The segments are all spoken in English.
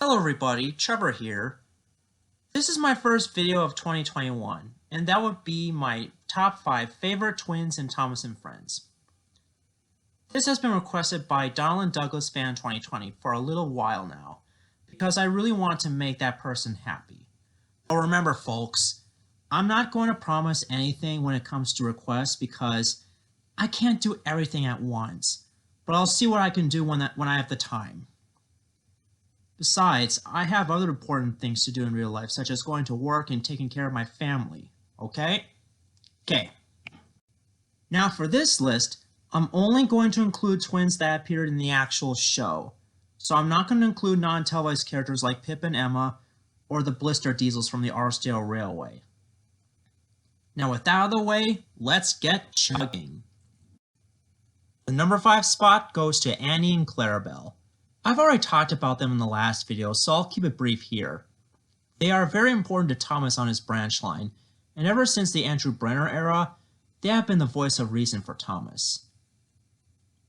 Hello everybody, Trevor here. This is my first video of 2021, and that would be my top 5 favorite twins in Thomas and Friends. This has been requested by Donald and Douglas Fan 2020 for a little while now, because I really want to make that person happy. But remember folks, I'm not going to promise anything when it comes to requests because I can't do everything at once, but I'll see what I can do when I have the time. Besides, I have other important things to do in real life, such as going to work and taking care of my family, okay? Okay. Now for this list, I'm only going to include twins that appeared in the actual show. So I'm not going to include non-televised characters like Pip and Emma, or the Blister Diesels from the Archdale Railway. Now with that out of the way, let's get chugging. The number 5 spot goes to Annie and Clarabelle. I've already talked about them in the last video, so I'll keep it brief here. They are very important to Thomas on his branch line, and ever since the Andrew Brenner era, they have been the voice of reason for Thomas.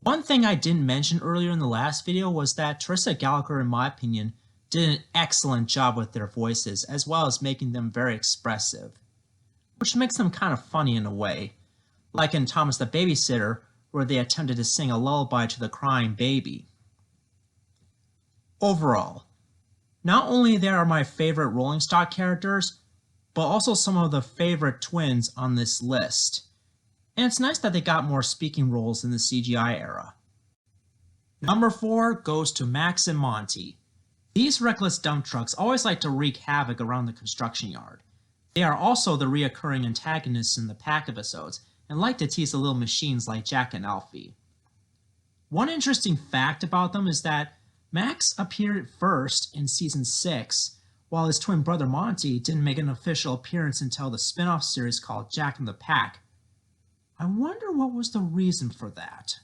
One thing I didn't mention earlier in the last video was that Teresa Gallagher, in my opinion, did an excellent job with their voices, as well as making them very expressive, which makes them kind of funny in a way, like in Thomas the Babysitter, where they attempted to sing a lullaby to the crying baby. Overall, not only they are my favorite Rolling Stock characters, but also some of the favorite twins on this list. And it's nice that they got more speaking roles in the CGI era. Number 4 goes to Max and Monty. These reckless dump trucks always like to wreak havoc around the construction yard. They are also the reoccurring antagonists in the Pack episodes, and like to tease the little machines like Jack and Alfie. One interesting fact about them is that Max appeared first in season 6, while his twin brother Monty didn't make an official appearance until the spin-off series called Jack and the Pack. I wonder what was the reason for that.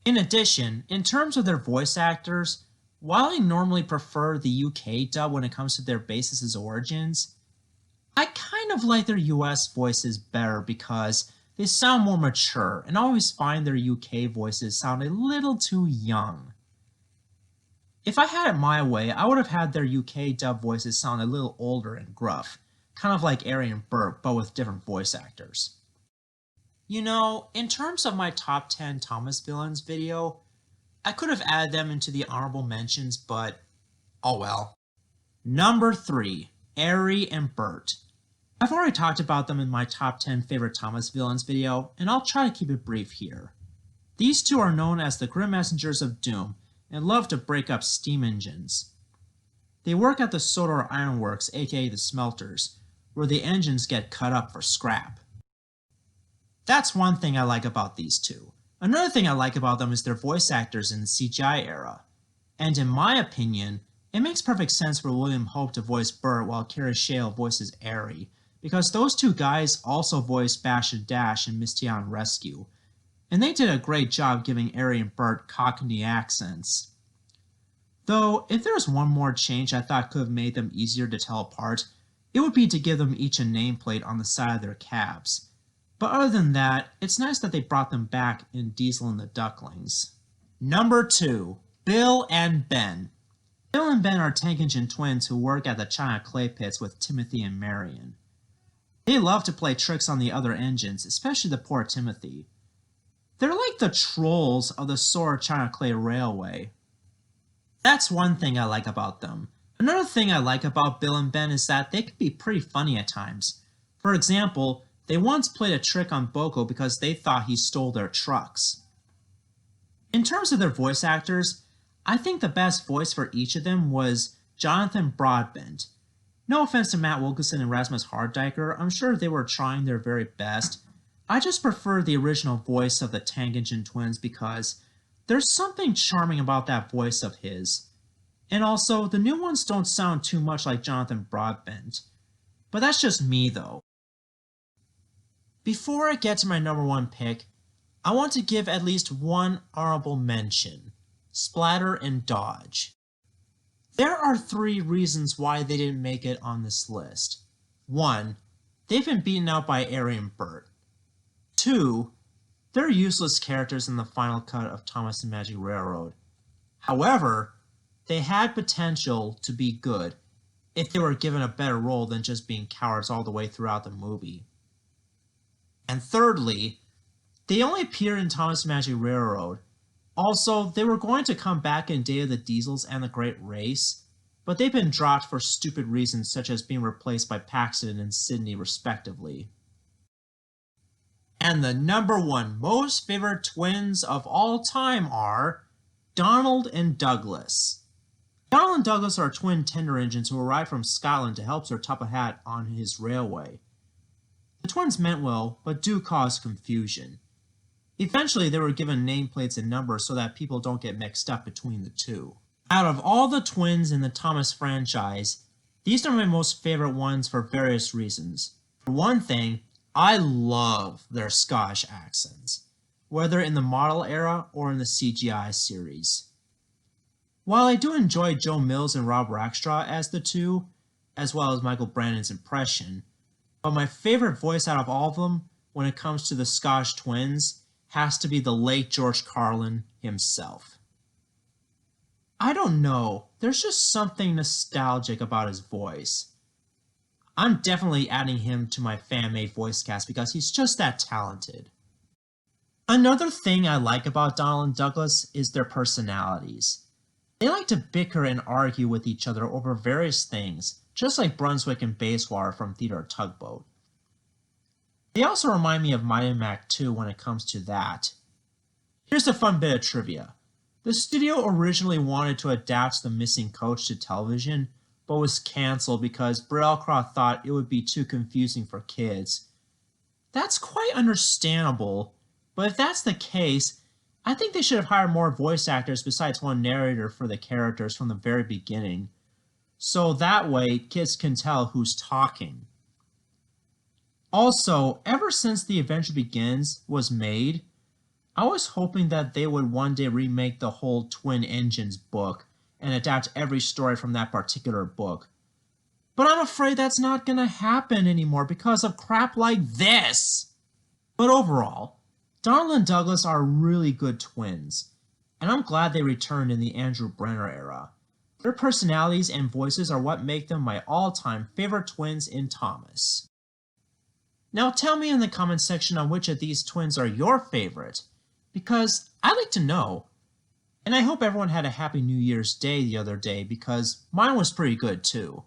In addition, in terms of their voice actors, while I normally prefer the UK dub when it comes to their basis' origins, I kind of like their US voices better because they sound more mature, and I always find their UK voices sound a little too young. If I had it my way, I would have had their UK dub voices sound a little older and gruff, kind of like Arie and Bert, but with different voice actors. You know, in terms of my top 10 Thomas villains video, I could have added them into the honorable mentions, but oh well. Number 3, Arie and Bert. I've already talked about them in my top 10 favorite Thomas villains video, and I'll try to keep it brief here. These two are known as the Grim Messengers of Doom, and love to break up steam engines. They work at the Sodor Iron Works, aka the Smelters, where the engines get cut up for scrap. That's one thing I like about these two. Another thing I like about them is their voice actors in the CGI era. And in my opinion, it makes perfect sense for William Hope to voice Bert while Kara Shale voices Arie, because those two guys also voiced Bash and Dash in Misty on Rescue, and they did a great job giving Arie and Bert Cockney accents. Though, if there's one more change I thought could have made them easier to tell apart, it would be to give them each a nameplate on the side of their cabs. But other than that, it's nice that they brought them back in Diesel and the Ducklings. Number 2, Bill and Ben. Bill and Ben are tank engine twins who work at the China clay pits with Timothy and Marion. They love to play tricks on the other engines, especially the poor Timothy. They're like the trolls of the Sora China Clay Railway. That's one thing I like about them. Another thing I like about Bill and Ben is that they can be pretty funny at times. For example, they once played a trick on Boko because they thought he stole their trucks. In terms of their voice actors, I think the best voice for each of them was Jonathan Broadbent. No offense to Matt Wilkinson and Rasmus Harddiker, I'm sure they were trying their very best. I just prefer the original voice of the Tank Engine twins because there's something charming about that voice of his. And also, the new ones don't sound too much like Jonathan Broadbent. But that's just me though. Before I get to my number 1 pick, I want to give at least one honorable mention. Splatter and Dodge. There are 3 reasons why they didn't make it on this list. 1, they've been beaten out by Arie and Bert. 2, they're useless characters in the final cut of Thomas the Magic Railroad. However, they had potential to be good if they were given a better role than just being cowards all the way throughout the movie. And thirdly, they only appeared in Thomas Magic Railroad. Also, they were going to come back in Day of the Diesels and The Great Race, but they've been dropped for stupid reasons such as being replaced by Paxton and Sydney respectively. And the number one most favorite twins of all time are Donald and Douglas. Donald and Douglas are twin tender engines who arrived from Scotland to help Sir Tupperhat on his railway. The twins meant well, but do cause confusion. Eventually, they were given nameplates and numbers so that people don't get mixed up between the two. Out of all the twins in the Thomas franchise, these are my most favorite ones for various reasons. For one thing, I love their Scottish accents, whether in the model era or in the CGI series. While I do enjoy Joe Mills and Rob Rackstraw as the two, as well as Michael Brandon's impression, but my favorite voice out of all of them when it comes to the Scottish twins has to be the late George Carlin himself. I don't know, there's just something nostalgic about his voice. I'm definitely adding him to my fan-made voice cast because he's just that talented. Another thing I like about Donald and Douglas is their personalities. They like to bicker and argue with each other over various things, just like Brunswick and Bayswater from Theodore Tugboat. They also remind me of Mighty Mac 2 when it comes to that. Here's a fun bit of trivia. The studio originally wanted to adapt The Missing Coach to television, but was cancelled because Brett Elcroft thought it would be too confusing for kids. That's quite understandable, but if that's the case, I think they should have hired more voice actors besides one narrator for the characters from the very beginning, so that way kids can tell who's talking. Also, ever since The Adventure Begins was made, I was hoping that they would one day remake the whole Twin Engines book and adapt every story from that particular book. But I'm afraid that's not going to happen anymore because of crap like this. But overall, Donald and Douglas are really good twins, and I'm glad they returned in the Andrew Brenner era. Their personalities and voices are what make them my all-time favorite twins in Thomas. Now tell me in the comments section on which of these twins are your favorite, because I'd like to know. And I hope everyone had a happy New Year's Day the other day because mine was pretty good too,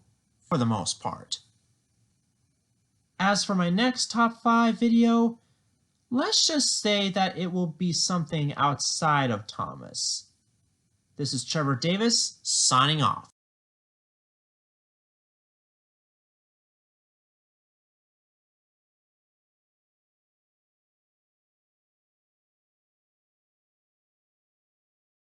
for the most part. As for my next top 5 video, let's just say that it will be something outside of Thomas. This is Trevor Davis, signing off.